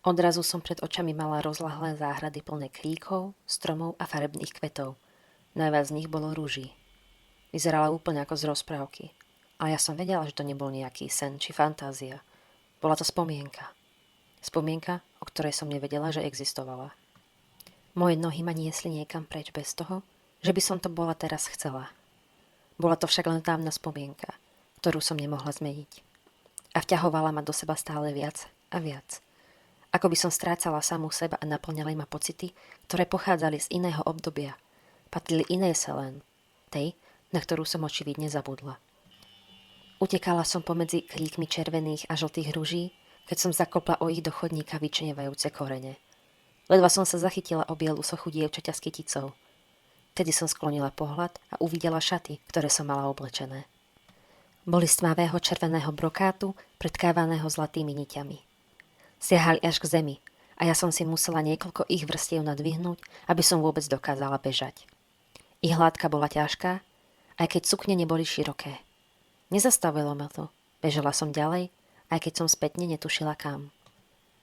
Odrazu som pred očami mala rozlahlé záhrady plné kríkov, stromov a farebných kvetov. Najviac z nich bolo rúží. Vyzerala úplne ako z rozprávky. Ale ja som vedela, že to nebol nejaký sen či fantázia. Bola to spomienka. Spomienka, o ktorej som nevedela, že existovala. Moje nohy ma niesli niekam preč bez toho, že by som to bola teraz chcela. Bola to však len dávna spomienka, ktorú som nemohla zmeniť. A vťahovala ma do seba stále viac a viac. Ako by som strácala samú seba a naplňali ma pocity, ktoré pochádzali z iného obdobia. Patrili inej Selén, tej, na ktorú som očividne zabudla. Utekala som pomedzi kríkmi červených a žltých ruží, keď som zakopla o ich do chodníka vyčnievajúce korene. Ledva som sa zachytila o bielu sochu dievčaťa s kyticou. Tedy som sklonila pohľad a uvidela šaty, ktoré som mala oblečené. Boli z tmavého červeného brokátu, predkávaného zlatými niťami. Siahali až k zemi a ja som si musela niekoľko ich vrstiev nadvihnúť, aby som vôbec dokázala bežať. Ich hladka bola ťažká, aj keď sukne neboli široké. Nezastavilo ma to. Bežala som ďalej, aj keď som spätne netušila kam.